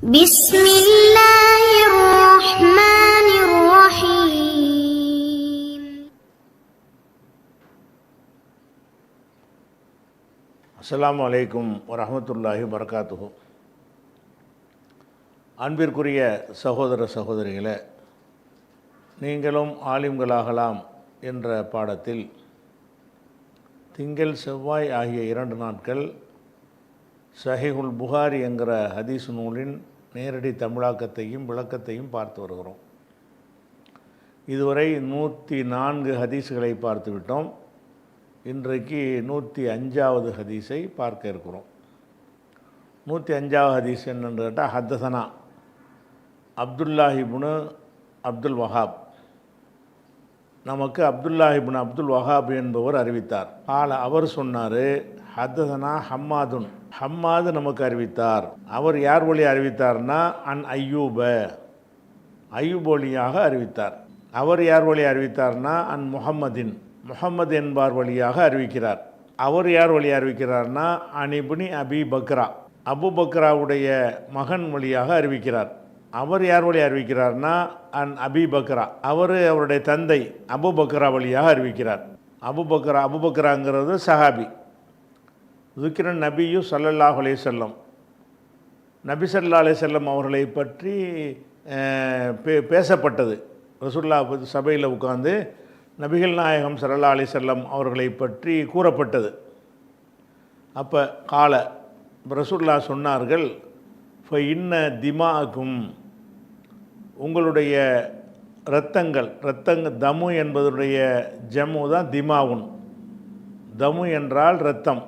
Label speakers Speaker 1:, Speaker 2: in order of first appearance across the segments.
Speaker 1: بسم الله الرحمن الرحيم.
Speaker 2: அஸ்ஸலாமு அலைக்கும் வரஹ்மத்துல்லாஹி வபரகாத்துஹு. அன்பிற்குரிய சகோதர சகோதரிகளே, நீங்களும் ஆலிம்களாகலாம் என்ற பாடத்தில் திங்கள் செவ்வாய் ஆகிய 2 நாட்கள் சஹீஹுல் புகாரி என்கிற ஹதீஸ் நூலின் நேரடி தமிழாக்கத்தையும் விளக்கத்தையும் பார்த்து வருகிறோம். இதுவரை 104 ஹதீஸ்களை பார்த்து விட்டோம். இன்றைக்கு 105வது ஹதீஸை பார்க்க இருக்கிறோம். 105வது ஹதீஸ் என்னென்று கேட்டால், ஹத்தசனா அப்துல்லாஹிபுனு அப்துல் வஹாப், நமக்கு அப்துல்லாஹிபுன் அப்துல் வஹாப் என்பவர் அறிவித்தார். அவர் சொன்னார், ஹத்தசனா ஹம்மாதுன், ஹம்மாது நமக்கு அறிவித்தார். அவர் யார் வழி அறிவித்தார்னா அன் ஐயூப, ஐயூப் வழியாக அறிவித்தார். அவர் யார் வழி அறிவித்தார்னா அன் முஹம்மதின், முஹம்மது என்பார் வழியாக அறிவிக்கிறார். அவர் யார் வழி அறிவிக்கிறார்னா அனிபுனி அபி பக்ரா, அபு பக்ராவுடைய மகன் வழியாக அறிவிக்கிறார். அவர் யார் வழி அறிவிக்கிறார்னா அன் அபி பக்ரா, அவருடைய தந்தை அபு பக்ரா வழியாக அறிவிக்கிறார். அபு பக்ராங்கிறது சஹாபி. துக்கிரன் நபியு ஸல்லல்லாஹு அலைஹி வஸல்லம், நபி ஸல்லல்லாஹு அலைஹி வஸல்லம் அவர்களை பற்றி பேசப்பட்டது. ரசூலுல்லாஹ் சபையில் உட்கார்ந்து நபிகள் நாயகம் ஸல்லல்லாஹு அலைஹி வஸல்லம் அவர்களை பற்றி கூறப்பட்டது. அப்போ ரசூலுல்லாஹ் சொன்னார்கள், இன்ன திமாக்கும், உங்களுடைய இரத்தங்கள், தமு என்பதனுடைய ஜம்மு தான் திமாவுன். தமு என்றால் இரத்தம்,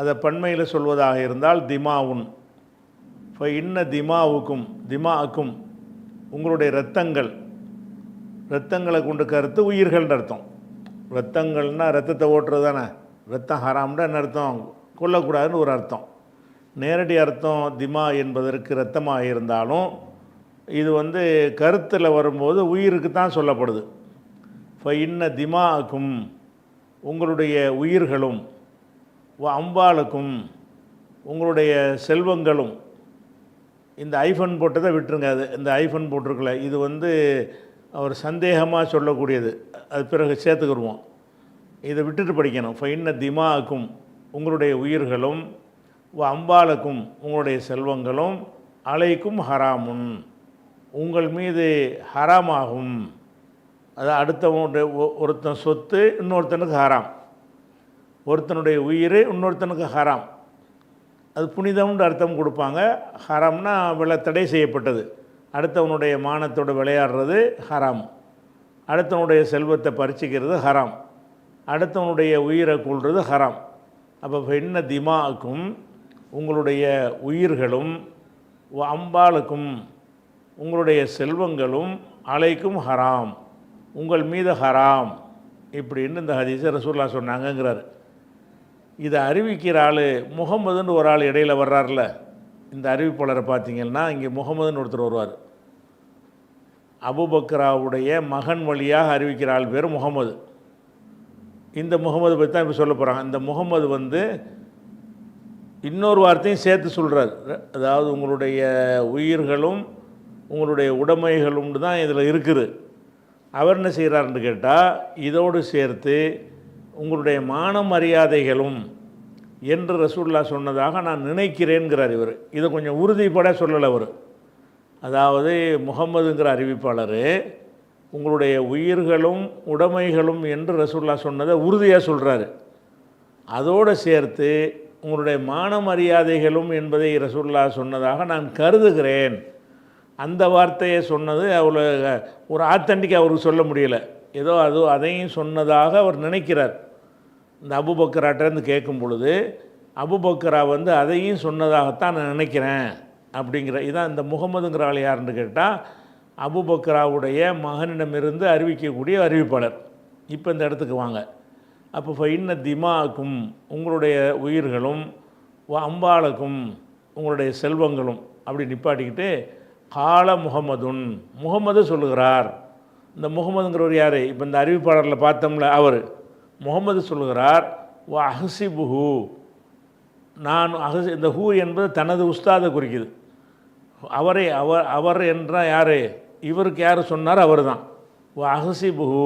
Speaker 2: அதை பன்மையில் சொல்வதாக இருந்தால் திமாவுன். இன்ன திமாவுக்கும், உங்களுடைய இரத்தங்களை கொண்டு கருத்து உயிர்கள்னு அர்த்தம். இரத்தங்கள்னால் இரத்தத்தை ஓட்டுறது தானே. இரத்தம் ஹராம்னா என்ன அர்த்தம்? கொல்லக்கூடாதுன்னு ஒரு அர்த்தம். நேரடி அர்த்தம் திமா என்பதற்கு இரத்தமாக இருந்தாலும் இது கருத்தில் வரும்போது உயிருக்கு தான் சொல்லப்படுது. இன்ன திமாக்கும், உங்களுடைய உயிர்களும், அம்பாளுக்கும், உங்களுடைய செல்வங்களும். இந்த ஐஃபன் போட்டதை விட்டுருங்க, அது இந்த ஐஃபன் போட்டிருக்கல, இது அவர் சந்தேகமாக சொல்லக்கூடியது, அது பிறகு சேர்த்துக்கிடுவோம். இதை விட்டுட்டு படிக்கணும். இன்ன திமாக்கும், உங்களுடைய உயிர்களும், அம்பாளுக்கும், உங்களுடைய செல்வங்களும், அலைக்கும் ஹராமுன், உங்கள் மீது ஹராமாகும். அது அடுத்தவனுடைய ஒருத்தன் சொத்து இன்னொருத்தனுக்கு ஹராம், ஒருத்தனுடைய உயிர் இன்னொருத்தனுக்கு ஹராம். அது புனிதம்னு அர்த்தம் கொடுப்பாங்க. ஹராம்னா தடை செய்யப்பட்டது. அடுத்தவனுடைய மானத்தோடு விளையாடுறது ஹராம், அடுத்தவனுடைய செல்வத்தை பறிச்சிக்கிறது ஹராம், அடுத்தவனுடைய உயிரை கொள்வது ஹராம். அப்போ இன்ன திமாக்கும், உங்களுடைய உயிர்களும், அம்பாளுக்கும், உங்களுடைய செல்வங்களும், அலைக்கும் ஹராம், உங்கள் மீது ஹராம். இப்படின்னு இந்த ஹதீஸை ரசூலுல்லாஹ் சொன்னாங்கங்கிறார். இதை அறிவிக்கிற ஆள் முகமதுன்னு ஒரு ஆள் இடையில் வர்றார்ல, இந்த அறிவிப்பாளரை பார்த்தீங்கன்னா இங்கே முகமதுன்னு ஒருத்தர் வருவார். அபூபக்கராவுடைய மகன் வழியாக அறிவிக்கிற ஆள் பேர் முகமது. இந்த முகமது பற்றி தான் இப்போ சொல்ல போகிறாங்க. இந்த முகமது இன்னொரு வார்த்தையும் சேர்த்து சொல்கிறார். அதாவது உங்களுடைய உயிர்களும் உங்களுடைய உடைமைகளும் தான் இதில் இருக்குது. அவர் என்ன செய்கிறாருன்னு கேட்டால், இதோடு சேர்த்து உங்களுடைய மான மரியாதைகளும் என்று ரசூலுல்லாஹ் சொன்னதாக நான் நினைக்கிறேன்கிறார் இவர். இதை கொஞ்சம் உறுதிப்பட சொல்லலை அவர். அதாவது முகமதுங்கிற அறிவிப்பாளர் உங்களுடைய உயிர்களும் உடைமைகளும் என்று ரசூலுல்லாஹ் சொன்னதை உறுதியாக சொல்கிறாரு. அதோடு சேர்த்து உங்களுடைய மான மரியாதைகளும் என்பதை ரசூலுல்லாஹ் சொன்னதாக நான் கருதுகிறேன். அந்த வார்த்தையை சொன்னது அவ்வளோ ஒரு ஆத்தன்டிக்காக அவருக்கு சொல்ல முடியலை. ஏதோ அதையும் சொன்னதாக அவர் நினைக்கிறார். இந்த அபூபக்கராட்டேருந்து கேட்கும் பொழுது அபூபக்கரா அதையும் சொன்னதாகத்தான் நான் நினைக்கிறேன் அப்படிங்கிற. இதான் இந்த முகமதுங்கிற ஆள் யாருன்னு கேட்டால், அபூபக்கராவுடைய மகனிடமிருந்து அறிவிக்கக்கூடிய அறிவிப்பாளர். இப்போ இந்த இடத்துக்கு வாங்க. அப்போ இன்ன திமாக்கும், உங்களுடைய உயிர்களும், அம்பாளுக்கும், உங்களுடைய செல்வங்களும், அப்படி நிப்பாட்டிக்கிட்டு முகமதுன், முகமது சொல்லுகிறார். இந்த முகமதுங்கிறவர் யார்? இப்போ இந்த அறிவிப்பாளரில் பார்த்தோம்ல, அவர் முகமது சொல்லுகிறார், அஹ்சிபுஹு, நான் இந்த ஹூ என்பது தனது உஸ்தாதை குறிக்குது. அவரே அவர் என்ற யார், இவருக்கு யார் சொன்னார், அவர் தான். அஹசிபுஹு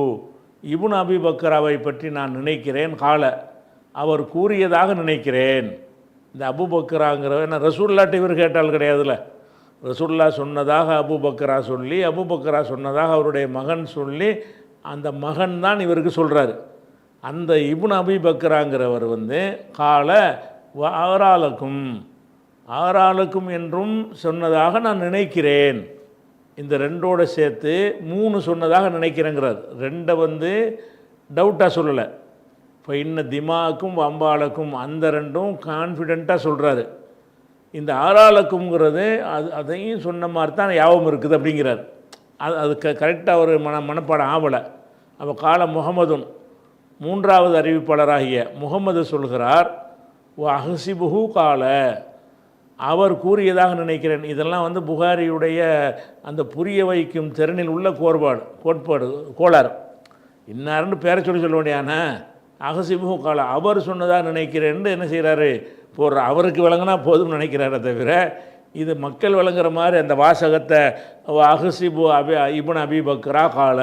Speaker 2: இப்னு அபி பக்கராவை பற்றி நான் நினைக்கிறேன், கால அவர் கூறியதாக நினைக்கிறேன். இந்த அபு பக்கராங்கிற என்ன ரசூல்லாட்ட இவர் கேட்டால் கிடையாதுல்ல, ரசூல்லா சொன்னதாக அபு பக்கரா சொல்லி, அபு பக்கரா சொன்னதாக அவருடைய மகன் சொல்லி, அந்த மகன் தான் இவருக்கு சொல்கிறாரு. அந்த இப்னு அபி பக்கராங்கிறவர் கால ஆறாளுக்கும் என்றும் சொன்னதாக நான் நினைக்கிறேன். இந்த ரெண்டோட சேர்த்து 3 சொன்னதாக நினைக்கிறேங்கிறார். 2 டவுட்டாக சொல்லலை. இப்போ இன்ன திமாக்கும் அம்பாளுக்கும் அந்த 2ம் கான்ஃபிடெண்ட்டாக சொல்கிறாரு. இந்த ஆறாளுக்குங்கிறது அதையும் சொன்ன மாதிரி தான் யாபம் இருக்குது அப்படிங்கிறார். அது கரெக்டாக ஒரு மனப்பாடம் ஆகலை. அப்போ கால முகமதுன் 3வது அறிவிப்பாளராகிய முகமது சொல்கிறார், அஹசிபுஹு கால அவர் கூறியதாக நினைக்கிறேன். இதெல்லாம் புகாரியுடைய அந்த புரிய வைக்கும் திறனில் உள்ள கோளாறு. இன்னாருன்னு பேரை சொல்ல வேண்டியானா, அஹசிபுஹு கால அவர் சொன்னதாக நினைக்கிறேன்னு என்ன செய்கிறாரு, போடுற அவருக்கு விளங்கினா போதும்னு நினைக்கிறாரே தவிர, இது மக்கள் விளங்குற மாதிரி அந்த வாசகத்தை அஹசிபு இப்னு அபி பக்ரா கால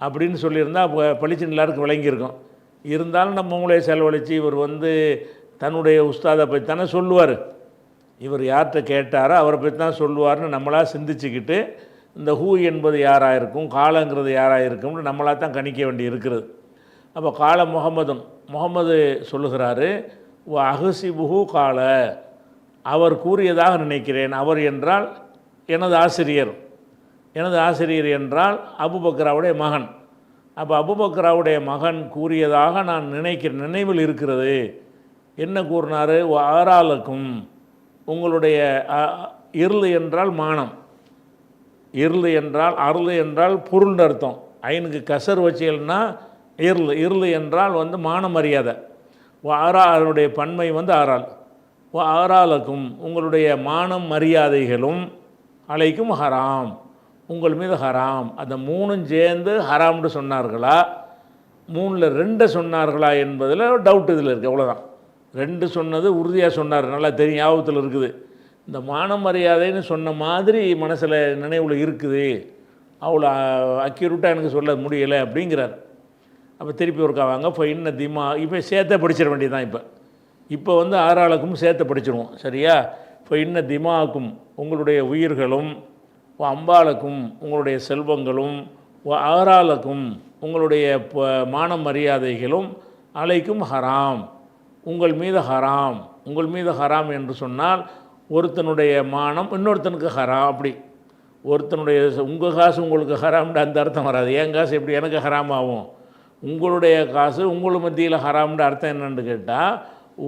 Speaker 2: அப்படின்னு சொல்லியிருந்தால் பளிச்சுன்னு எல்லாருக்கும் விளங்கியிருக்கும். இருந்தாலும் நம்ம மூளையை செலவழித்து இவர் தன்னுடைய உஸ்தாதை பற்றி தானே சொல்லுவார், இவர் யார்கிட்ட கேட்டாரோ அவரை பற்றி தான் சொல்லுவார்னு நம்மளாக சிந்திச்சுக்கிட்டு இந்த ஹூ என்பது யாராக இருக்கும், காலங்கிறது யாராக இருக்கும்னு நம்மளாக தான் கணிக்க வேண்டி இருக்கிறது. அப்போ கால முகமது சொல்லுகிறாரு, அஹசிபுஹு கால அவர் கூறியதாக நினைக்கிறேன். அவர் என்றால் எனது ஆசிரியர் என்றால் அபுபக்கராவுடைய மகன். அப்போ அபுபக்கராவுடைய மகன் கூறியதாக நான் நினைவில் இருக்கிறது. என்ன கூறினார், ஆறாளுக்கும் உங்களுடைய இருள் என்றால் மானம், இருள் என்றால் அருள் என்றால் பொருள்னு அர்த்தம். ஐனுக்கு கசர் வச்சியல்னா இருள் என்றால் மானம் மரியாதை. ஆறாளுடைய பன்மை ஆறாள். ஆறாளுக்கும் உங்களுடைய மானம் மரியாதைகளும் அலைக்கும் ஹராம், உங்கள் மீது ஹராம். அந்த 3ம் சேர்ந்து ஹராம்னு சொன்னார்களா, 3ல் 2 சொன்னார்களா என்பதில் டவுட் இதில் இருக்குது. அவ்வளோதான். 2 சொன்னது உறுதியாக சொன்னார், நல்லா தெரியும், ஞாபகத்தில் இருக்குது. இந்த மான மரியாதைன்னு சொன்ன மாதிரி மனசில் நினைவில் இருக்குது, அவ்வளோ அக்யூரேட்டாக எனக்கு சொல்ல முடியலை அப்படிங்கிறார். அப்போ திருப்பி ஒருக்கா வாங்க. இப்போ இன்ன திமா இப்போ சேர்த்த படிச்சிட வேண்டியதான். இப்போ ஆறாளுக்கும் சேர்த்த படிச்சிடுவோம், சரியா? இப்போ இன்ன திமாக்கும் உங்களுடைய உயிர்களும், அம்பாளுக்கும் உங்களுடைய செல்வங்களும், ஆறாளுக்கும் உங்களுடைய மான மரியாதைகளும் அலைக்கும் ஹராம், உங்கள் மீது ஹராம். உங்கள் மீது ஹராம் என்று சொன்னால் ஒருத்தனுடைய மானம் இன்னொருத்தனுக்கு ஹராம். அப்படி ஒருத்தனுடைய உங்கள் காசு உங்களுக்கு ஹராம்னு அந்த அர்த்தம் வராது. என் காசு எப்படி எனக்கு ஹராம் ஆகும்? உங்களுடைய காசு உங்கள் மத்தியில் ஹராம்னு அர்த்தம் என்னென்னு கேட்டால்,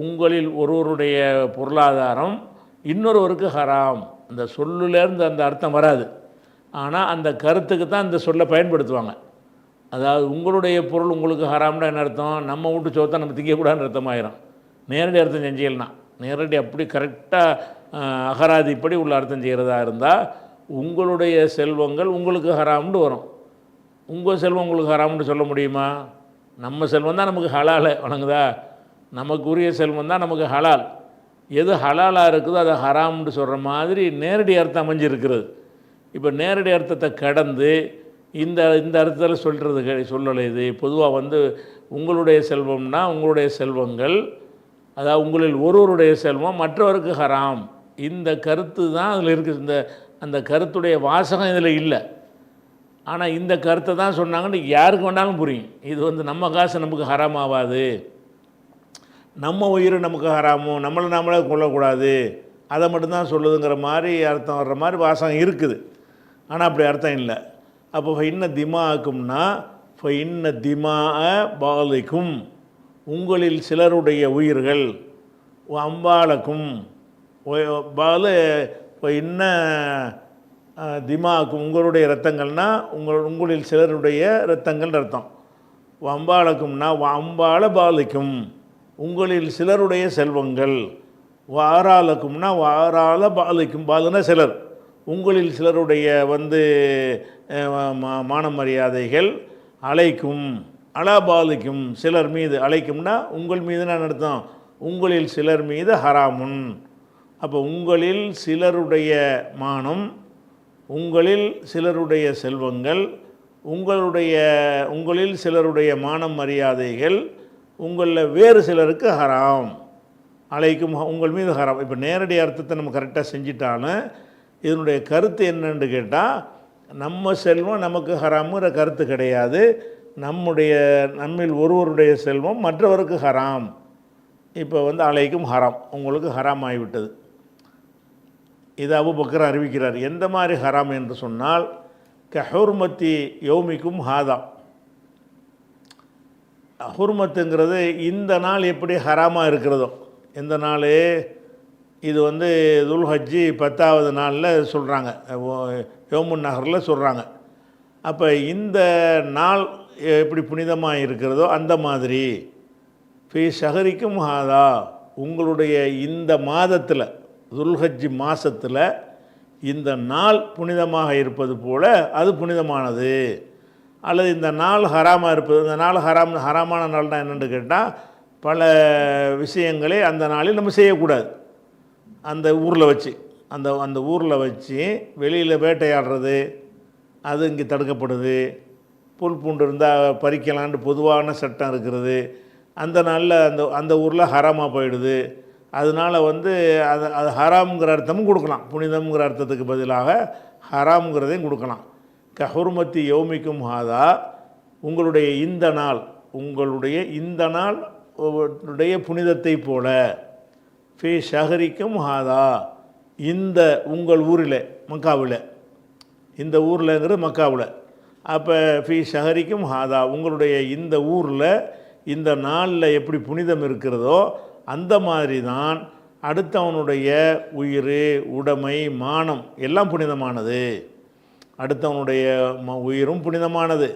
Speaker 2: உங்களில் ஒருவருடைய பொருளாதாரம் இன்னொருவருக்கு ஹராம். அந்த சொல்லுலேருந்து அந்த அர்த்தம் வராது. ஆனால் அந்த கருத்துக்கு தான் இந்த சொல்லை பயன்படுத்துவாங்க. அதாவது உங்களுடைய பொருள் உங்களுக்கு ஹராம்னா என்ன அர்த்தம்? நம்ம வீட்டு சோத்தை நம்ம திங்கக்கூடாதுன்னு அர்த்தமாயிரும். நேரடி அர்த்தம் செஞ்சீங்கன்னா, நேரடி அப்படி கரெக்டாக அகராதிப்படி உள்ள அர்த்தம் செய்கிறதா இருந்தால், உங்களுடைய செல்வங்கள் உங்களுக்கு ஹராம்னு வரும். உங்கள் செல்வம் உங்களுக்கு ஹராம்னு சொல்ல முடியுமா? நம்ம செல்வம் தான் நமக்கு ஹலால், வணங்குதா? நமக்கு உரிய செல்வம் தான் நமக்கு ஹலால். எது ஹலாலாக இருக்குதோ அதை ஹராம்னு சொல்கிற மாதிரி நேரடி அர்த்தம் அமைஞ்சிருக்கிறது. இப்போ நேரடி அர்த்தத்தை கடந்து இந்த அர்த்தத்தில் சொல்லலை. இது பொதுவாக உங்களுடைய செல்வம்னா உங்களுடைய செல்வங்கள், அதாவது உங்களில் ஒருவருடைய செல்வம் மற்றவருக்கு ஹராம். இந்த கருத்து தான் அதில் இருக்குது. அந்த கருத்துடைய வாசகம் இதில் இல்லை. ஆனால் இந்த கருத்தை தான் சொன்னாங்கன்னு யாருக்கு வேணாலும் புரியும். இது நம்ம காசு நமக்கு ஹராம் ஆகாது, நம்ம உயிர் நமக்கு ஹராமோ, நம்மளே கொள்ளக்கூடாது, அதை மட்டும்தான் சொல்லுதுங்கிற மாதிரி அர்த்தம் வர்ற மாதிரி வாசகம் இருக்குது. ஆனால் அப்படி அர்த்தம் இல்லை. அப்போ இன்ன திமாக்கும்னா இன்ன திமா பாலிக்கும் உங்களில் சிலருடைய உயிர்கள், அம்பாலக்கும் பாலு இன்ன திமாக்கும் உங்களுடைய இரத்தங்கள்னால் உங்களில் சிலருடைய இரத்தங்கள் அர்த்தம். அம்பாலக்கும்னா அம்பால பாலிக்கும் உங்களில் சிலருடைய செல்வங்கள், வாராலக்கும்னா வாரால பாலிக்கும், பாலுனா சிலர், உங்களில் சிலருடைய மான மரியாதைகள், அலைக்கும் அலாபாலிக்கும் சிலர் மீது, அலைக்கும்னா உங்கள் மீது நான் அர்த்தம், உங்களில் சிலர் மீது ஹராமுன், அப்போ உங்களில் சிலருடைய மானம், உங்களில் சிலருடைய செல்வங்கள், உங்களில் சிலருடைய மானம் மரியாதைகள் உங்களில் வேறு சிலருக்கு ஹராம். அலைக்கும் உங்கள் மீது ஹராம். இப்போ நேரடி அர்த்தத்தை நம்ம கரெக்டாக செஞ்சிட்டாலும் இதனுடைய கருத்து என்னன்னு கேட்டால், நம்ம செல்வம் நமக்கு ஹராமுங்கிற கருத்து கிடையாது. நம்மில் ஒருவருடைய செல்வம் மற்றவருக்கு ஹராம். இப்போ அலைக்கும் ஹராம், உங்களுக்கு ஹராம் ஆகிவிட்டது. இது அபூபக்கர் அறிவிக்கிறார். எந்த மாதிரி ஹராம் என்று சொன்னால், கஹுர்மத்தி யௌமிக்கும் ஹாதா. ஹுர்மத்துங்கிறது இந்த நாள் எப்படி ஹராமாக இருக்கிறதோ, எந்த நாள் இது துல்ஹஜ்ஜி 10வது நாளில் சொல்கிறாங்க, யோமுன் நகரில் சொல்கிறாங்க. அப்போ இந்த நாள் எப்படி புனிதமாக இருக்கிறதோ அந்த மாதிரி ஃபீ ஷஹரிக்கும் ஹாதா, உங்களுடைய இந்த மாதத்தில் துல்ஹஜ்ஜி மாதத்தில் இந்த நாள் புனிதமாக இருப்பது போல் அது புனிதமானது. அல்லது இந்த நாள் ஹராமாக இருப்பது, இந்த நாள் ஹராமான நாள்னா என்னென்னு கேட்டால், பல விஷயங்களை அந்த நாளில் நம்ம செய்யக்கூடாது. அந்த ஊரில் வச்சு அந்த ஊரில் வச்சு வெளியில் வேட்டையாடுறது அது இங்கே தடுக்கப்படுது. புல் பூண்டு இருந்தால் பறிக்கலான்ட்டு பொதுவான சட்டம் இருக்கிறது. அந்த நாளில் அந்த ஊரில் ஹராமாக போயிடுது. அதனால் அது ஹராம்ங்கிற அர்த்தமும் கொடுக்கலாம், புனிதம்ங்கிற அர்த்தத்துக்கு பதிலாக ஹராம்ங்கிறதையும் கொடுக்கலாம். கஹுர்மத்தி யௌமிக்கும் ஹாதா, உங்களுடைய இந்த நாள் உடைய புனிதத்தை போல. ஃபீ ஷஹரிக்கும் ஹாதா, இந்த உங்கள் ஊரில், மக்காவில், இந்த ஊரில்ங்கிறது மக்காவில். அப்போ ஃபீ ஷஹரிக்கும் ஹாதா, உங்களுடைய இந்த ஊரில் இந்த நாளில் எப்படி புனிதம் இருக்கிறதோ அந்த மாதிரி தான் அடுத்தவனுடைய உயிர், உடைமை, மானம் எல்லாம் புனிதமானது. அடுத்தவனுடைய உயிரும் புனிதமானது.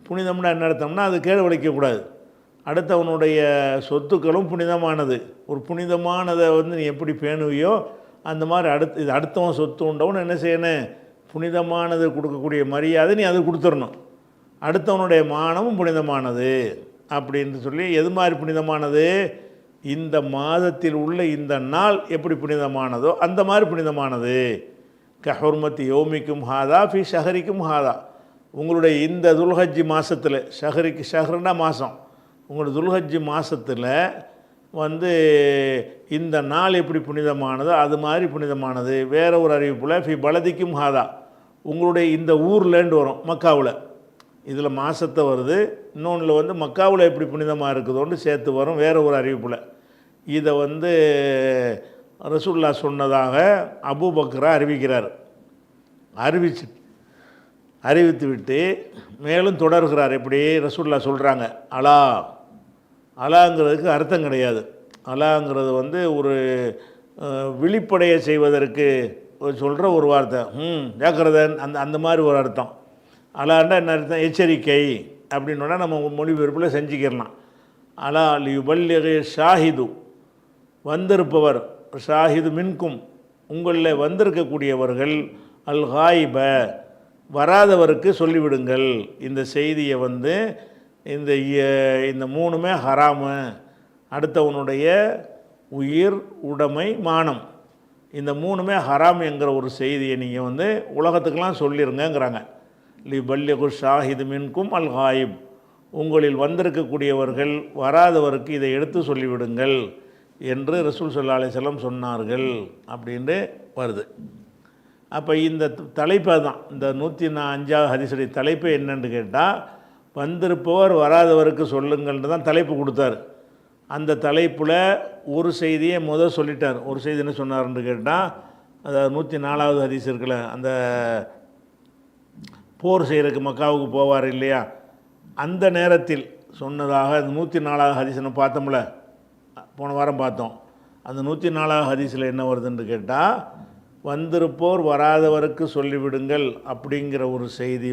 Speaker 2: புனிதம்னா என்ன அர்த்தம்னா, அது கேடு விளைக்கக்கூடாது. அடுத்தவனுடைய சொத்துக்களும் புனிதமானது. ஒரு புனிதமானதை நீ எப்படி பேணுவியோ அந்த மாதிரி இது அடுத்தவன் சொத்து உண்டவன் என்ன செய்யணும், புனிதமானது கொடுக்கக்கூடிய மரியாதை நீ அது கொடுத்துடணும். அடுத்தவனுடைய மானமும் புனிதமானது அப்படின்னு சொல்லி, எது மாதிரி புனிதமானது, இந்த மாதத்தில் உள்ள இந்த நாள் எப்படி புனிதமானதோ அந்த மாதிரி புனிதமானது. கஹுர்மத்தி யௌமிக்கும் ஹாதா ஃபி ஷஹரிக்கும் ஹாதா, உங்களுடைய இந்த துல்ஹஜ்ஜி மாதத்தில், ஷஹ்ருன்னா மாதம், உங்களுடைய துல்ஹஜ்ஜி மாதத்தில் இந்த நாள் எப்படி புனிதமானதோ அது மாதிரி புனிதமானது. வேறு ஒரு அறிவிப்பில் ஃபி பலதிக்கும் ஹாதா, உங்களுடைய இந்த ஊர்லேண்டு வரும், மக்காவில். இதில் மாதத்தை வருது, இன்னொன்றில் மக்காவில் எப்படி புனிதமாக இருக்குதோன்னு சேர்த்து வரும் வேறு ஒரு அறிவிப்பில். இதை ரசூலுல்லாஹ் சொன்னதாக அபூபக்கரா அறிவிக்கிறார். அறிவித்து விட்டு மேலும் தொடர்கிறார். எப்படி ரசூலுல்லாஹ் சொல்கிறாங்க, அலாங்கிறதுக்கு அர்த்தம் கிடையாது. அலாங்கிறது ஒரு விழிப்படைய செய்வதற்கு சொல்கிற ஒரு வார்த்தை. ஜாக்கிரதன் அந்த மாதிரி ஒரு அர்த்தம். அலாண்டா என்ன அர்த்தம், எச்சரிக்கை அப்படின்னா நம்ம மொழிபெயர்ப்பில் செஞ்சுக்கிடலாம். அலா லியுபல்லிகு ஷாஹிது, வந்திருப்பவர், ஷாஹிது மின்கும், உங்களில் வந்திருக்கக்கூடியவர்கள், அல் ஹாயிப, வராதவருக்கு சொல்லிவிடுங்கள் இந்த செய்தியை. இந்த மூணுமே ஹராமு, அடுத்தவனுடைய உயிர், உடைமை, மானம், இந்த மூணுமே ஹராம் என்கிற ஒரு செய்தியை நீங்கள் உலகத்துக்கெல்லாம் சொல்லிடுங்கிறாங்க. லி பல்லிகு ஷாஹிது மின்கும் அல் ஹாயிப், உங்களில் வந்திருக்கக்கூடியவர்கள் வராதவருக்கு இதை எடுத்து சொல்லிவிடுங்கள் என்று ரசூல் ஸல்லல்லாஹு அலைஹி வஸல்லம் சொன்னார்கள் அப்படின்ட்டு வருது. அப்போ இந்த தலைப்பை தான், இந்த 105வது ஹதீஸுடைய தலைப்பு என்னன்னு கேட்டால், வந்திருப்பவர் வராதவருக்கு சொல்லுங்கள்னு தான் தலைப்பு கொடுத்தார். அந்த தலைப்பில் ஒரு செய்தியை சொல்லிட்டார். ஒரு செய்தி என்ன சொன்னார்ன்னு கேட்டால், அதாவது 104வது ஹதீஸ் இருக்குல்ல, அந்த போர் செய்கிறதுக்கு மக்காவுக்கு போவார் இல்லையா, அந்த நேரத்தில் சொன்னதாக 104வது ஹதீஸ் நம்ம பார்த்தோம்ல, போன வாரம் பார்த்தோம். அந்த 104வது ஹதீஸில் என்ன வருதுன்னு கேட்டால், வந்திருப்போர் வராதவருக்கு சொல்லிவிடுங்கள் அப்படிங்கிற ஒரு செய்தி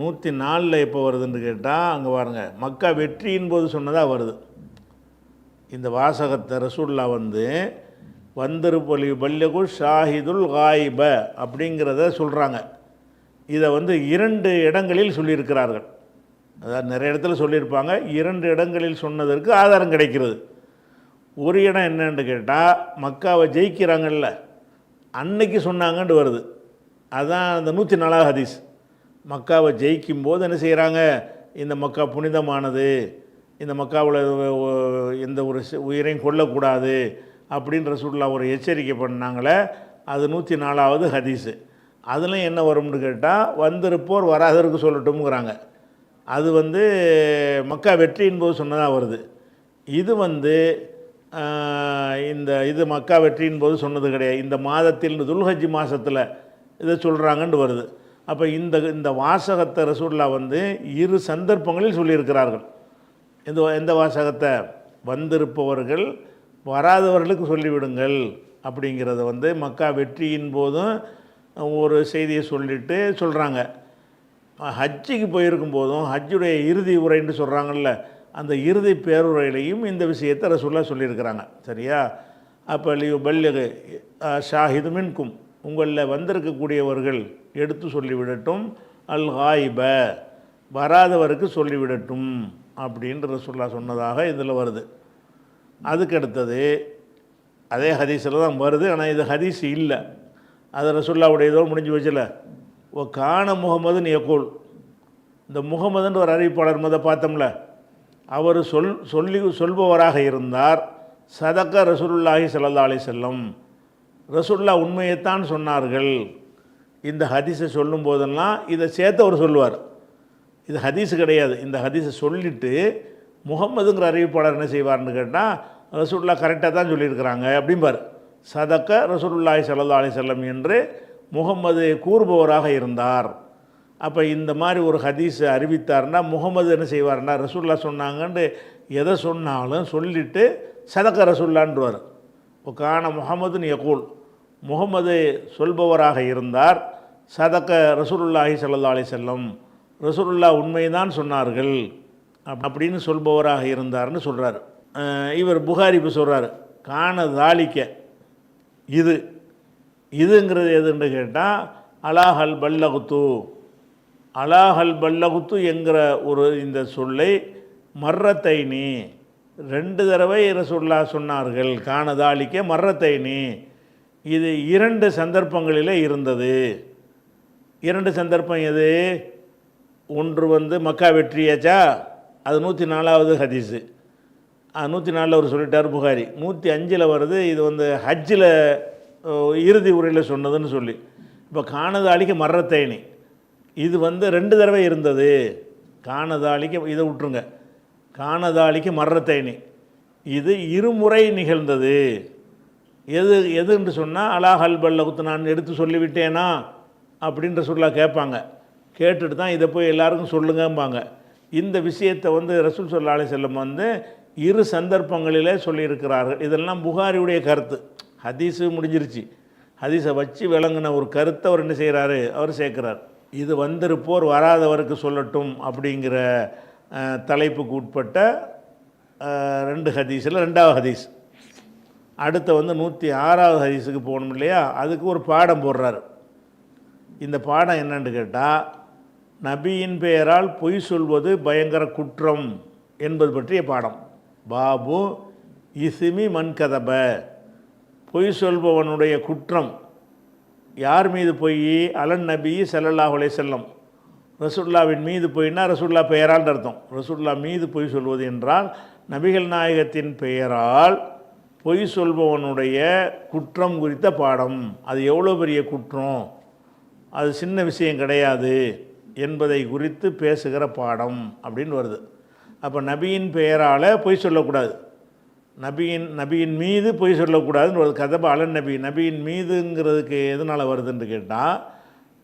Speaker 2: 104ல் எப்போ வருதுன்னு கேட்டால், அங்கே பாருங்கள், மக்கா வெற்றியின் போது சொன்னதாக வருது. இந்த வாசகத்தை ரசூலுல்லாஹ் வந்திருப்பொலி பல்லிகு ஷாஹிதுல் காயிப அப்படிங்கிறத சொல்கிறாங்க. இதை 2 இடங்களில் சொல்லியிருக்கிறார்கள். அதாவது நிறைய இடத்துல சொல்லியிருப்பாங்க. 2 இடங்களில் சொன்னதற்கு ஆதாரம் கிடைக்கிறது. ஒரு இடம் என்னன்னு கேட்டால் மக்காவை ஜெயிக்கிறாங்கல்ல அன்னைக்கு சொன்னாங்கன்னு வருது. அதுதான் அந்த 104 ஹதீஸ். மக்காவை ஜெயிக்கும் போது என்ன செய்கிறாங்க, இந்த மக்கா புனிதமானது, இந்த மக்காவில் எந்த ஒரு உயிரையும் கொல்லக்கூடாது அப்படின்னு ரசூலுல்லாஹ் ஒரு எச்சரிக்கை பண்ணாங்களே, அது 104வது ஹதீஸு. அதில் என்ன வரும்னு கேட்டால் வந்திருப்போர் வராதவருக்கு சொல்லட்டும்ங்கிறாங்க. அது மக்கா வெற்றியின் போது சொன்னதாக வருது. இது இது மக்கா வெற்றியின் போது சொன்னது கிடையாது. இந்த மாதத்தில் துல்ஹஜ் மாதத்தில் இதை சொல்கிறாங்கன்னு வருது. அப்போ இந்த வாசகத்தை ரசூலுல்லாஹ் 2 சந்தர்ப்பங்களில் சொல்லியிருக்கிறார்கள். எந்த வாசகத்தை? வந்திருப்பவர்கள் வராதவர்களுக்கு சொல்லிவிடுங்கள் அப்படிங்கிறத மக்கா வெற்றியின் போதும் ஒரு செய்தியை சொல்லிட்டு சொல்கிறாங்க. ஹஜ்ஜுக்கு போயிருக்கும் போதும் ஹஜ்ஜுடைய இறுதி உரைன்னு சொல்கிறாங்கல்ல, அந்த இறுதி பேருரையிலையும் இந்த விஷயத்தை ரசூலுல்லாஹ் சொல்லியிருக்கிறாங்க. சரியா? அப்போ பல்லிகு ஷாஹிது மின்கும், உங்களில் வந்திருக்கக்கூடியவர்கள் எடுத்து சொல்லிவிடட்டும், அல் ஹாயிப வராதவருக்கு சொல்லிவிடட்டும் அப்படின்ற ரசூலுல்லாஹ் சொன்னதாக இதில் வருது. அதுக்கடுத்தது அதே ஹதீஸில் தான் வருது, ஆனால் இது ஹதீஸ் இல்லை. அது ரசூலுல்லாஹ்வுடைய இதோ முடிஞ்சு வச்சுல ஓ கான முகமதுன்னு யக்கூல், இந்த முகமதுன்ற ஒரு அறிவிப்பாளர் பார்த்தோம்ல, அவர் சொல்பவராக இருந்தார். சதக்க ரசூலுல்லாஹி ஸல்லல்லாஹு அலைஹி வஸல்லம், ரசூலுல்லாஹ் உண்மையைத்தான் சொன்னார்கள். இந்த ஹதீஸை சொல்லும் போதெல்லாம் இதை சேர்த்து அவர் சொல்லுவார். இது ஹதீஸு கிடையாது. இந்த ஹதீஸை சொல்லிவிட்டு முகமதுங்கிற அறிவிப்பாளர் என்ன செய்வார்னு கேட்டால், ரசூலுல்லாஹ் கரெக்டாக தான் சொல்லியிருக்கிறாங்க அப்படிம்பார். சதக்க ரசூலுல்லாஹி ஸல்லல்லாஹு அலைஹி வஸல்லம் என்று முகமது கூறுபவராக இருந்தார். அப்போ இந்த மாதிரி ஒரு ஹதீஸை அறிவித்தார்னா முகமது என்ன செய்வார்னா, ரசூலுல்லாஹ் சொன்னாங்கன்னு எதை சொன்னாலும் சொல்லிவிட்டு சதக்க ரசூலுல்லான்றுவார். கான முஹம்மதுன்னு யக்கூல், முகமது சொல்பவராக இருந்தார். சதக்க ரசூலுல்லாஹி ஸல்லல்லாஹு அலைஹி வஸல்லம், ரசூலுல்லாஹ் உண்மைதான் சொன்னார்கள் அப்படின்னு சொல்பவராக இருந்தார்னு சொல்கிறார். இவர் புகாரி இப்போ சொல்கிறார், கான தாலிக்க இதுங்கிறது எதுன்னு கேட்டால் அலாஹல் பல்லகுத்து, அலாஹல் பல்லகுத்து என்கிற ஒரு இந்த சொல்லை மர்ரத்தைனி 2 தடவை ரசூலுல்லாஹ் சொன்னார்கள். காணதாலிக்க மர்ரத்தைனி, இது 2 சந்தர்ப்பங்களிலே இருந்தது. 2 சந்தர்ப்பம் எது? ஒன்று மக்கா வெற்றியாச்சா, அது 104வது ஹதீஸு. 104 அவர் சொல்லிட்டார் புகாரி. 105 வருது, இது ஹஜ்ஜில் இறுதி உரையில் சொன்னதுன்னு சொல்லி. இப்போ காணதாலிக்க மர்ரத்தைனி, இது 2 தடவை இருந்தது. காணதாலிக்க இதை விட்டுருங்க, காணதாலிக்க மர்ரத்தைனி, இது 2 முறை நிகழ்ந்தது. எதுன்னு சொன்னால் அலாஹல் பல்லகுத்து, நான் எடுத்து சொல்லிவிட்டேனா அப்படின்ற சொல்ல கேட்பாங்க. கேட்டுட்டு தான் இதை போய் எல்லாருக்கும் சொல்லுங்கம்பாங்க. இந்த விஷயத்தை ரசூல் ஸல்லல்லாஹு அலைஹி வஸல்லம் 2 சந்தர்ப்பங்களிலே சொல்லியிருக்கிறார்கள். இதெல்லாம் புகாரியுடைய கருத்து. ஹதீஸு முடிஞ்சிருச்சு. ஹதீஸை வச்சு விளங்கின ஒரு கருத்தை அவர் என்ன செய்கிறாரு, அவர் சேர்க்குறார். இது வந்திருப்போர் வராதவருக்கு சொல்லட்டும் அப்படிங்கிற தலைப்புக்கு உட்பட்ட 2 ஹதீஸில் 2வது ஹதீஸ். அடுத்த 106வது ஹதீஸுக்கு போகணும் இல்லையா, அதுக்கு ஒரு பாடம் போடுறார். இந்த பாடம் என்னன்னு கேட்டால், நபியின் பெயரால் பொய் சொல்வது பயங்கர குற்றம் என்பது பற்றிய பாடம். பாபு இஸ்மி மன்கதப, பொய் சொல்பவனுடைய குற்றம். யார் மீது பொய்? அலன் நபி ஸல்லல்லாஹு அலைஹி வஸல்லம், ரசூலுல்லாஹ்வின் மீது பொய்னா ரசூலுல்லாஹ் பெயரால் அர்த்தம். ரசூலுல்லாஹ் மீது பொய் சொல்வது என்றால் நபிகள் நாயகத்தின் பெயரால் பொய் சொல்பவனுடைய குற்றம் குறித்த பாடம். அது எவ்வளோ பெரிய குற்றம், அது சின்ன விஷயம் கிடையாது என்பதை குறித்து பேசுகிற பாடம் அப்படின்னு வருது. அப்போ நபியின் பெயரால் பொய் சொல்லக்கூடாது, நபியின் மீது பொய் சொல்லக்கூடாதுன்னு வருது. கதப அலன் நபி, நபியின் மீதுங்கிறதுக்கு எதனால் வருதுன்னு கேட்டால்,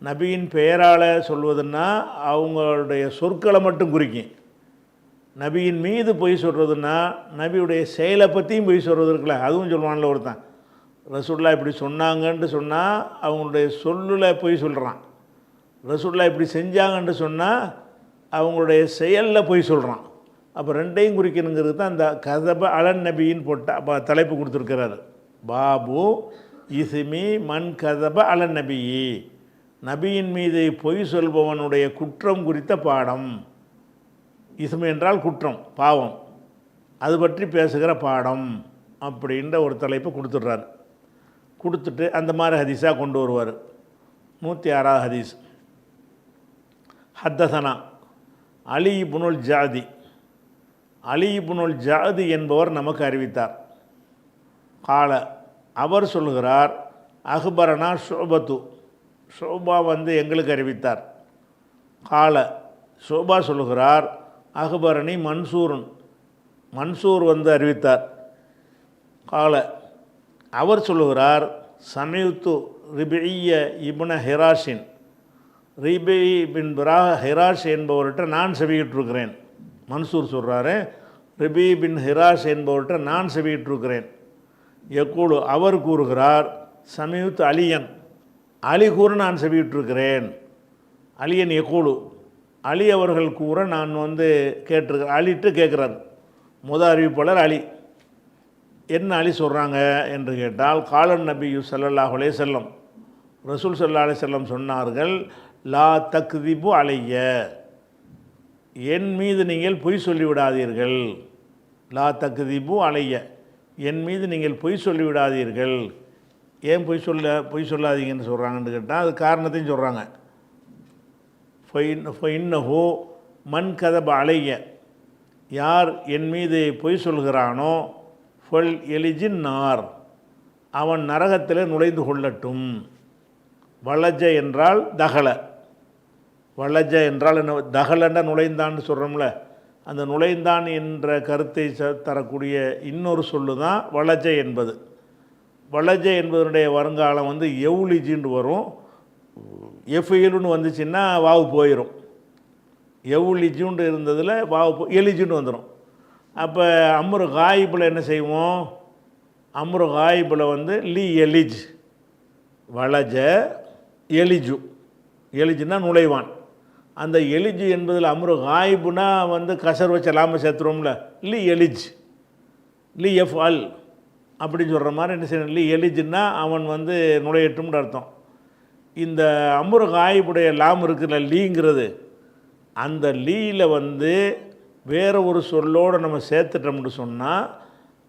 Speaker 2: நபியின் பெயரால் சொல்வதுன்னா அவங்களுடைய சொற்களை மட்டும் குறிக்கும். நபியின் மீது பொய் சொல்கிறதுன்னா நபியுடைய செயலை பற்றியும் பொய் சொல்கிறது இருக்குல்ல, அதுவும் சொல்லுவான்ல ஒருத்தன். ரசூலுல்லாஹ் இப்படி சொன்னாங்கன்னு சொன்னால் அவங்களுடைய சொல்லில் பொய் சொல்கிறான். ரசூலுல்லாஹ் இப்படி செஞ்சாங்கன்னு சொன்னால் அவங்களுடைய செயலில் பொய் சொல்கிறான். அப்போ 2ஐயும் குறிக்கணுங்கிறது தான் அந்த கதப அலன் நபின்னு போட்ட தலைப்பு கொடுத்துருக்கிறாரு. பாபு இஸ்மி மன் கதப அலன் நபி, நபியின் மீது பொய் சொல்பவனுடைய குற்றம் குறித்த பாடம். இஸ்மி என்றால் குற்றம், பாவம், அது பற்றி பேசுகிற பாடம் அப்படின்ற ஒரு தலைப்பு கொடுத்துட்றாரு. கொடுத்துட்டு அந்த மாதிரி ஹதீஸாக கொண்டு வருவார். 106வது ஹதீஸ். ஹத்தசனா அலி இப்னுல் ஜாதி. அலி இப்னுல் ஜாதி என்பவர் நமக்கு அறிவித்தார். கால அவர் சொல்லுகிறார், அஹ்பரனா ஷுபத்து, ஷோபா வந்து எங்களுக்கு அறிவித்தார். கால ஷோபா சொல்லுகிறார், அஹ்பரணி மன்சூருன், மன்சூர் வந்து அறிவித்தார். கால அவர் சொல்லுகிறார், சமீத்து ரிபிய இப்ன ஹிராஷின், ரிபி பின் ஹிராஷ் என்பவர்கிட்ட நான் செவியிட்டிருக்கிறேன். மன்சூர் சொல்கிறாரு, ரிபி பின் ஹிராஷ் என்பவர்கிட்ட நான் செவியிட்டிருக்கிறேன். யக்கூலு அவர் கூறுகிறார், சமீத்து அலியன், அலி கூற நான் செவியிட்டிருக்கிறேன். அலியன் யக்கூலு, அலி அவர்கள் கூற நான் வந்து கேட்டிருக்கிறேன். அலிட்டு கேட்குறார். அறிவிப்பாளர் அலி. என்ன அலி சொல்கிறாங்க என்று கேட்டால், காலன் நபியு ஸல்லல்லாஹு அலைஹி வஸல்லம், ரசூல் ஸல்லல்லாஹு அலைஹி வஸல்லம் சொன்னார்கள், லா தக்திபு அலைய, என் மீது நீங்கள் பொய் சொல்லிவிடாதீர்கள். லா தக்திபு அலைய, என் மீது நீங்கள் பொய் சொல்லிவிடாதீர்கள். ஏன் பொய் சொல்லாதீங்கன்னு சொல்கிறாங்கன்னு கேட்டால் அது காரணத்தையும் சொல்கிறாங்க. ஃபைன்னஹு மன் கதப அலைய, யார் என் மீது பொய் சொல்கிறானோ, ஃபல் எலிஜின் நார், அவன் நரகத்தில் நுழைந்து கொள்ளட்டும். வலஜ என்றால் தகல, வலஜ என்றால் என்ன, தகலன்ற நுழைந்தான்னு சொல்கிறோம்ல, அந்த நுழைந்தான் என்ற கருத்தை தரக்கூடிய இன்னொரு சொல்லு தான் வலஜ என்பது. வலஜ என்பதனுடைய வருங்காலம் வந்து எவுலிஜின்னு வரும். எஃப்இலுன்னு வந்துச்சுன்னா வாவு போயிடும். எவுலிஜுன்னு இருந்ததில் வாவு எலிஜுன்னு வந்துடும். அப்போ அம்ரு காயிபில் என்ன செய்வோம், அம்ரு காயிபில் வந்து லி எலிஜ், வலஜ எலிஜு, எலிஜுன்னா நுழைவான். அந்த எலிஜு என்பதில் அம்ரு காயிபுனா வந்து கசர் வச்ச லாம சேர்த்துருவோம்ல, லி எலிஜ், லி எஃப் அல் அப்படின்னு சொல்கிற மாதிரி என்ன செய்யணும், லி எலிஜுன்னா அவன் வந்து நுழையட்டும்னு அர்த்தம். இந்த அம்ரு காயிபுடைய லாம் இருக்குல்ல, லீங்கிறது, அந்த லீயில் வந்து வேறு ஒரு சொல்லோடு நம்ம சேர்த்துட்டோம்னு சொன்னால்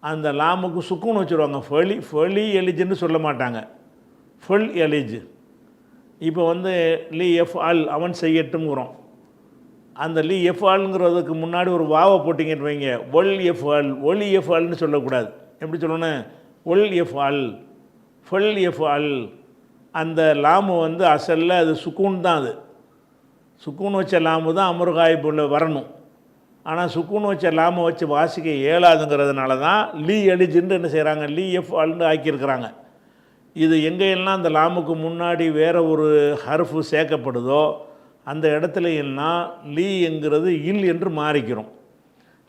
Speaker 2: அந்த லாமுக்கு சுக்கூன் வச்சுருவாங்க. ஃபலி எலிஜுன்னு சொல்ல மாட்டாங்க, ஃபுல் எலிஜ். இப்போ வந்து லி எஃப் அல், அவன் செய்யட்டும்ங்கிறோம். அந்த லி எஃப் ஆல்ங்கிறதுக்கு முன்னாடி ஒரு வாவை போட்டிங்கன்னு வைங்க, ஒல் எஃப் அல், ஒலி எஃப் அல்னு சொல்லக்கூடாது. எப்படி சொல்லணும், ஒல் எஃப் அல், ஃபுல் எஃப் அல். அந்த லாமு வந்து அசலில் அது சுக்கூன் தான். அது சுக்கூன் வச்ச லாமு தான் அமர் காயிபுள்ள வரணும். ஆனால் சுக்கூன் வச்ச லாமை வச்சு வாசிக்க இயலாதுங்கிறதுனால தான் லீ எலிஜுன்னு என்ன செய்கிறாங்க, லீ எஃப் அல்னு ஆக்கியிருக்கிறாங்க. இது எங்கெல்லாம் அந்த லாமுக்கு முன்னாடி வேறு ஒரு ஹர்ஃபு சேர்க்கப்படுதோ அந்த இடத்துல எல்லாம் லீ என்கிறது இல் என்று மாறிக்கிறோம்.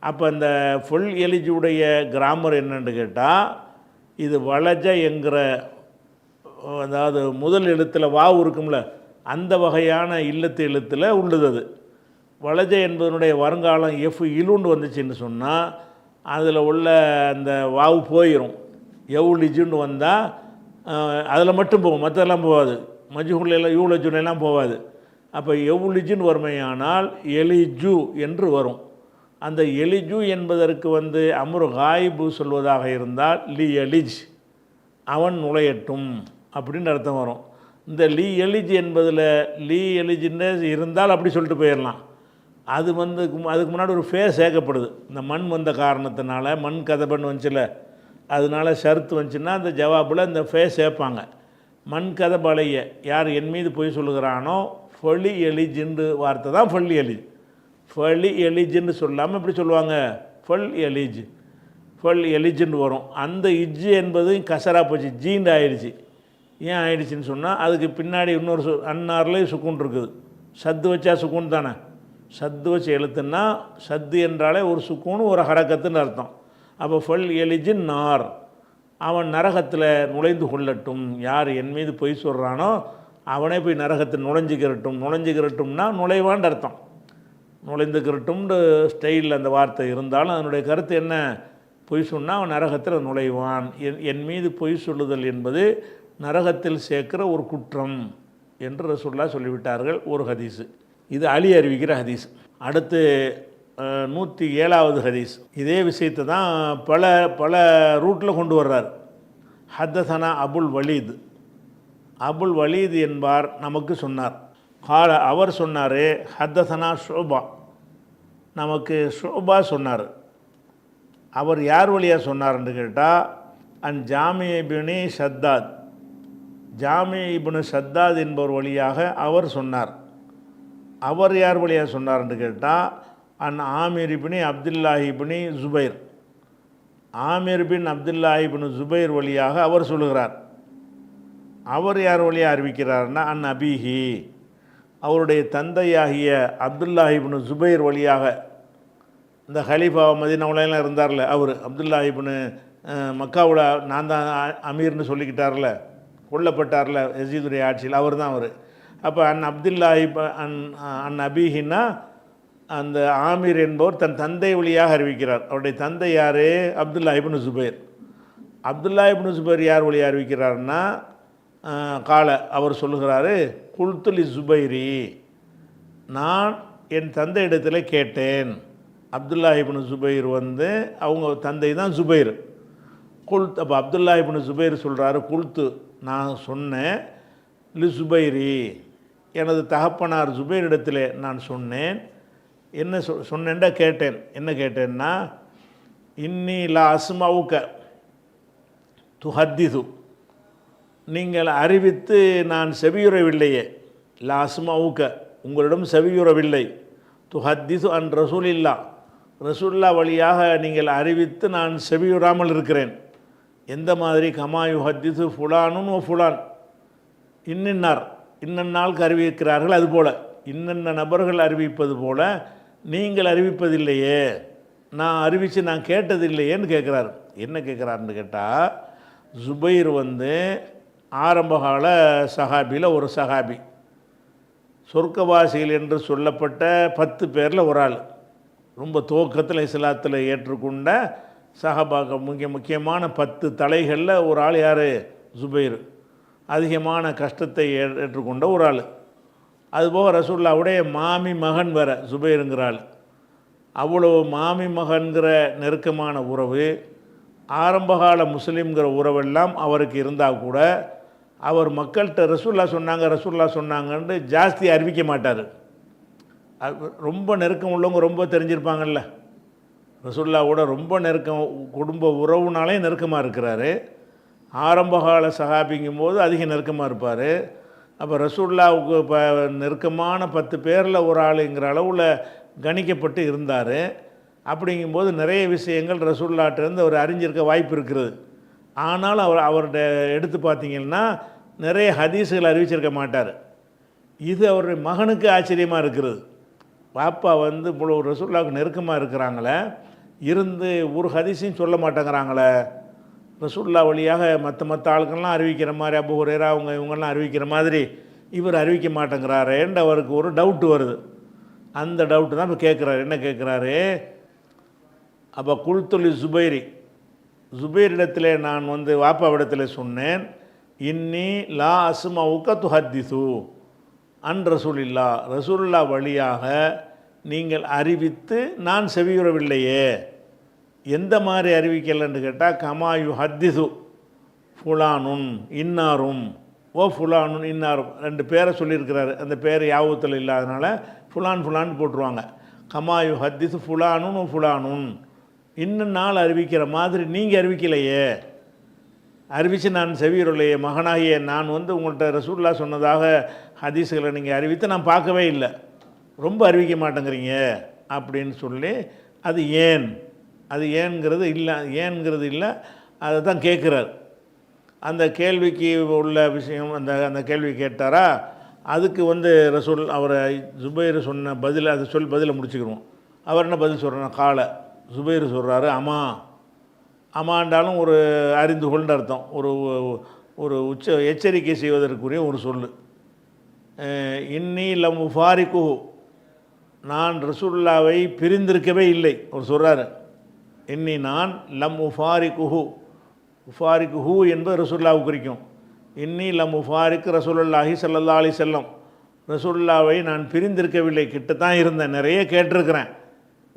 Speaker 2: அப்போ இந்த ஃபுல் எலிஜுடைய கிராமர் என்னென்னு கேட்டால், இது வலஜ என்கிற, அதாவது முதல் எழுத்தில் வாவு இருக்கும்ல, அந்த வகையான இல்லத்து எழுத்தில் உள்ளது. அது வலஜ என்பதனுடைய வருங்காலம் எஃப் இலுண்டு வந்துச்சுன்னு சொன்னால் அதில் உள்ள அந்த வாவு போயிடும். எவுலிஜுன்னு வந்தால் அதில் மட்டும் போகும், மற்றெல்லாம் போகாது. மஜ்ஹூலெல்லாம் யூலஜுனெல்லாம் போகாது. அப்போ எவுலிஜுன்னு வறுமையானால் எலிஜு என்று வரும். அந்த எலிஜு என்பதற்கு வந்து அம்ரு காயிபு சொல்வதாக இருந்தால் லி எலிஜ், அவன் நுழையட்டும் அப்படின்னு அர்த்தம் வரும். இந்த லீ எலிஜ் என்பதில் லீ எலிஜின்னு இருந்தால் அப்படி சொல்லிட்டு போயிடலாம். அது வந்து அதுக்கு முன்னாடி ஒரு ஃபேஸ் சேர்க்கப்படுது. இந்த மண் வந்த காரணத்தினால, மண் கதபன்னு வந்துச்சுல, அதனால ஷர்த்து வந்துச்சுன்னா அந்த ஜவாபில் இந்த ஃபேஸ் சேர்ப்பாங்க. மண் கதபலைய, யார் என் மீது பொய் சொல்லுகிறானோ, ஃபலி எலிஜின்னு வார்த்தை தான் ஃபல் எலிஜ். ஃபலி எலிஜின்னு சொல்லாமல் இப்படி சொல்லுவாங்க, ஃபல் எலிஜ், ஃபல் எலிஜின்னு வரும். அந்த இஜ்ஜு என்பது கசரா போச்சு, ஜீண்டு ஆயிடுச்சு. ஏன் ஆயிடுச்சுன்னு சொன்னால் அதுக்கு பின்னாடி இன்னொரு அன்னார்லேயும் சுக்கூன் இருக்குது. சத்து வச்சா சுக்கூன் தானே, சத்து வச்சு எழுத்துன்னா சத்து என்றாலே ஒரு சுக்கூன் ஒரு ஹரக்கத்துன்னு அர்த்தம். அப்போ ஃபல் எலிஜின் நார், அவன் நரகத்தில் நுழைந்து கொள்ளட்டும். யார் என் மீது பொய் சொல்கிறானோ அவனே போய் நரகத்தில் நுழைஞ்சிக்கிறட்டும். நுழைஞ்சிக்கிறட்டும்னா நுழைவான்னு அர்த்தம். நுழைந்துக்கிறட்டும்னு ஸ்டைலில் அந்த வார்த்தை இருந்தாலும் அதனுடைய கருத்து என்ன, பொய் சொன்னால் அவன் நரகத்தில் நுழைவான். என் மீது பொய் சொல்லுதல் என்பது நரகத்தில் சேர்க்கிற ஒரு குற்றம் என்று ரசூலுல்லாஹ் சொல்லிவிட்டார்கள். ஒரு ஹதீஸு இது அலி அறிவிக்கிற ஹதீஸ். அடுத்து 107வது ஹதீஸ். இதே விஷயத்தை தான் பல பல ரூட்டில் கொண்டு வர்றார். ஹத்தசனா அபுல் வலீத், அபுல் வலீத் என்பார் நமக்கு சொன்னார். அவர் சொன்னார் ஹத்தசனா ஷோபா, நமக்கு ஷோபா சொன்னார். அவர் யார் வழியாக சொன்னார்ன்னு கேட்டால் அன் ஜாமி இப்னு ஷத்தாத், ஜாமி இப்னு ஷத்தாத் என்பவர் வழியாக அவர் சொன்னார். அவர் யார் வழியாக சொன்னார்ன்னு கேட்டால் அன் ஆமிர் இப்னு அப்துல்லாஹி இப்னு ஜுபைர், ஆமிர் பின் அப்துல்லாஹி இப்னு ஜுபைர் வழியாக அவர் சொல்லுகிறார். அவர் யார் வழியாக அறிவிக்கிறார்னா அன் அபிஹி, அவருடைய தந்தையாகிய அப்துல்லாஹி இப்னு ஜுபைர் வழியாக, இந்த ஹலீஃபா மதீனாவுலாம் இருந்தார்ல அவர், அப்துல்லாஹி இப்னு மக்காவோட நான் தான் அமீர்னு சொல்லிக்கிட்டார்ல, கொல்லப்பட்டார்ல யசீதுடைய ஆட்சியில், அவர் தான் அவர். அப்போ அன் அப்துல்லாஹி அன் அபிஹின்னா அந்த ஆமீர் என்பவர் தன் தந்தை வழியாக அறிவிக்கிறார். அவருடைய தந்தை யார்? அப்துல்லாஹி இப்னு ஜுபைர். அப்துல்லாஹி இப்னு ஜுபைர் யார் வழியாக அறிவிக்கிறார்னா கால அவர் சொல்லுகிறாரு குல்துலி ஜுபைரி, நான் என் தந்தை இடத்துல கேட்டேன். அப்துல்லாஹி இப்னு ஜுபைர் வந்து அவங்க தந்தை தான் ஜுபைர். குல்த், அப்போ அப்துல்லாஹி இப்னு ஜுபைர் சொல்கிறாரு குல்த்து, நான் சொன்னேன் லி ஜுபைரி, எனது தகப்பனார் ஜுபைர் இடத்துல நான் சொன்னேன். என்ன சொன்னேன்டா கேட்டேன், என்ன கேட்டேன்னா இன்னி லா அஸ்மவுக்க துஹத்திது, நீங்கள் அறிவித்து நான் செவியுறவில்லையே, லா அஸ்மவுக்க உங்களிடம் செவியுறவில்லை, துஹத்திது அன் ரசூலில்லா, ரசூல்லா வழியாக நீங்கள் அறிவித்து நான் செவியுறாமல் இருக்கிறேன். எந்த மாதிரி? கமாயு ஹத்திது ஃபுலானும் ஓ ஃபுலான், இன்னின்னார் இன்னநாளுக்கு அறிவிக்கிறார்கள், அதுபோல் இன்னென்ன நபர்கள் அறிவிப்பது போல் நீங்கள் அறிவிப்பதில்லையே, நான் அறிவித்து நான் கேட்டதில்லையேன்னு கேட்குறாரு. என்ன கேட்குறாருன்னு கேட்டால், ஜுபைர் வந்து ஆரம்பகால சஹாபியில் ஒரு சஹாபி, சொர்க்கவாசிகள் என்று சொல்லப்பட்ட 10 பேரில் ஒரு ஆள், ரொம்ப துவக்கத்தில் இஸ்லாத்தில் ஏற்றுக்கொண்ட சஹாபாக்கள் முக்கியமான 10 தலைகளில் ஒரு ஆள் யார்? ஜுபைர். அதிகமான கஷ்டத்தை ஏற்றுக்கொண்ட ஒரு ஆள். அதுபோக ரசூலுல்லாவுடைய மாமி மகன் வேற ஜுபைருங்கிற ஆள். அவ்வளோ மாமி மகன்கிற நெருக்கமான உறவு, ஆரம்பகால முஸ்லீம்கிற உறவெல்லாம் அவருக்கு இருந்தால் கூட அவர் மக்கள்கிட்ட ரசூல்லா சொன்னாங்கன்னு ஜாஸ்தி அறிவிக்க மாட்டார். ரொம்ப நெருக்கம் உள்ளவங்க ரொம்ப தெரிஞ்சிருப்பாங்கல்ல, ரசூலுல்லாவோட ரொம்ப நெருக்கம், குடும்ப உறவுனாலே நெருக்கமாக இருக்கிறாரு. ஆரம்பகால சஹாபிங்கும் போது அதிக நெருக்கமாக இருப்பார். அப்போ ரசூலுல்லாவுக்கு இப்போ நெருக்கமான 10 பேரில் ஒரு ஆளுங்கிற அளவில் கணிக்கப்பட்டு இருந்தார். அப்படிங்கும்போது நிறைய விஷயங்கள் ரசூலுல்லாஹ்ட்டேருந்து அவர் அறிஞ்சிருக்க வாய்ப்பு இருக்கிறது. ஆனால் அவர்கிட்ட எடுத்து பார்த்தீங்கன்னா நிறைய ஹதீஸுகள் அறிவிச்சிருக்க மாட்டார். இது அவருடைய மகனுக்கு ஆச்சரியமாக இருக்கிறது. பாப்பா வந்து இவ்வளோ ரசூலுல்லாவுக்கு நெருக்கமாக இருக்கிறாங்களே, இருந்து ஒரு ஹதீஸையும் சொல்ல மாட்டேங்கிறாங்களே, ரசூலுல்லா வழியாக மற்ற ஆளுக்கெல்லாம் அறிவிக்கிற மாதிரி, அபூ ஹுரைரா இவங்கெல்லாம் அறிவிக்கிற மாதிரி இவர் அறிவிக்க மாட்டேங்கிறாரேன்னு அவருக்கு ஒரு டவுட்டு வருது. அந்த டவுட்டு தான் இப்போ கேட்குறாரு. என்ன கேட்குறாரு? அப்போ குல்துலி ஜுபைரி, ஜுபைரிடத்தில் நான் வந்து வாப்பாவிடத்தில் சொன்னேன், இன்னி லா அஸ்மவுக்க துஹத்திசு அன் ரசூலில்லா, ரசூலுல்லா வழியாக நீங்கள் அறிவித்து நான் செவியுறவில்லையே. எந்த மாதிரி அறிவிக்கலைன்னு கேட்டால் கமாயு ஹத்திசு ஃபுலானுன் இன்னாரும் ஓ ஃபுலானுன் இன்னாரும், 2 பேரை சொல்லியிருக்கிறாரு. அந்த பேர் யாபத்தில் இல்லாதனால ஃபுலான் போட்டுருவாங்க. கமாயு ஹத்திசு ஃபுலானுன் ஓ ஃபுலானுன், இன்னும் நாள் அறிவிக்கிற மாதிரி நீங்கள் அறிவிக்கலையே, அறிவித்து நான் செவியுறலையே. மகனாகிய நான் வந்து உங்கள்கிட்ட ரசூலுல்லா சொன்னதாக ஹதீஸுகளை நீங்கள் அறிவித்து நான் பார்க்கவே இல்லை, ரொம்ப அறிவிக்க மாட்டேங்கிறீங்க அப்படின்னு சொல்லி, அது ஏன்ங்கிறது இல்லை அதை தான் கேட்குறார். அந்த கேள்விக்கு உள்ள விஷயம், அந்த கேள்வி கேட்டாரா, அதுக்கு வந்து ரசூல் அவரை ஜுபைர் சொன்ன பதில், அதை பதிலை முடிச்சுக்கிடுவோம். அவர் என்ன பதில் சொல்கிறேன்னா, காலை ஜுபைர் சொல்கிறாரு அமாண்டாலும் ஒரு அறிந்து கொண்ட அர்த்தம், ஒரு எச்சரிக்கை செய்வதற்குரிய ஒரு சொல்லு. இன்னி லம் உஃபாரிக்கு, நான் ரசூலுல்லாவை பிரிந்திருக்கவே இல்லை அவர் சொல்கிறாரு. இன்னி நான் லம் உஃபாரிக்குஹு என்பது ரசூலுல்லாவை குறிக்கும். இன்னி லம் உஃபாரிக்கு ரசூலுல்லாஹி ஸல்லல்லாஹு அலைஹி வஸல்லம், ரசூலுல்லாவை நான் பிரிந்திருக்கவில்லை, கிட்ட தான் இருந்தேன், நிறைய கேட்டிருக்கிறேன்,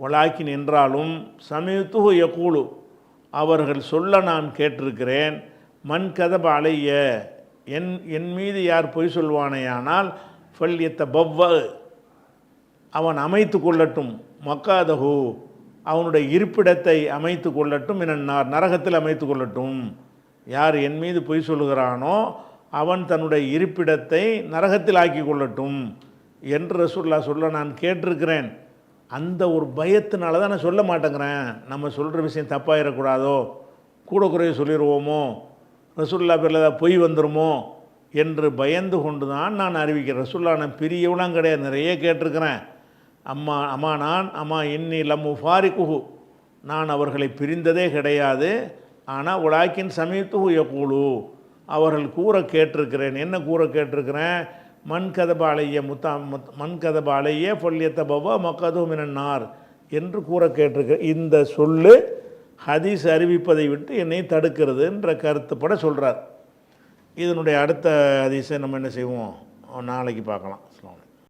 Speaker 2: வலாக்கின் என்றாலும் சமயத்துஹு யகூலு அவர்கள் சொல்ல நான் கேட்டிருக்கிறேன், மன் கதப அலைய என் மீது யார் பொய் சொல்வானேயானால் ஃபல்யத்த பவ்வ அவன் அமைத்து கொள்ளட்டும், மக்காதஹு அவனுடைய இருப்பிடத்தை அமைத்து கொள்ளட்டும், நரகத்தில் அமைத்து கொள்ளட்டும். யார் என் மீது பொய் சொல்கிறானோ அவன் தன்னுடைய இருப்பிடத்தை நரகத்தில் ஆக்கி கொள்ளட்டும் என்று ரசூலுல்லாஹ் சொல்ல நான் கேட்டிருக்கிறேன். அந்த ஒரு பயத்தினால தான் நான் சொல்ல மாட்டேங்கிறேன். நம்ம சொல்கிற விஷயம் தப்பாயிடக்கூடாதோ, கூட குறைய சொல்லிடுவோமோ, ரசூலுல்லாஹ் பேரில் ஏதாவது பொய் வந்துடுமோ என்று பயந்து கொண்டு தான் நான் அறிவிக்கிறேன். ரசூலுல்லாஹ் நான் பிரியவெல்லாம் கிடையாது, நிறைய கேட்டிருக்கிறேன். அம்மா இன்னி லம்மு ஃபாரிகுஹு நான் அவர்களை பிரிந்ததே கிடையாது. ஆனால் உலாக்கின் சமீத்துஹு யகூலு அவர்கள் கூற கேட்டிருக்கிறேன். என்ன கூற கேட்டிருக்கிறேன்? மன் கதப அலைய ஃபல்யத்த பவ்வ மக்கது மினன்னார் என்று கூற கேட்டிருக்கிறேன். இந்த சொல்லு ஹதீஸ் அறிவிப்பதை விட்டு என்னை தடுக்கிறதுன்ற கருத்துப்பட சொல்கிறார். இதனுடைய அடுத்த ஹதீஸை நம்ம என்ன செய்வோம், நாளைக்கு பார்க்கலாம். அஸ்ஸலாமு அலைக்கும்.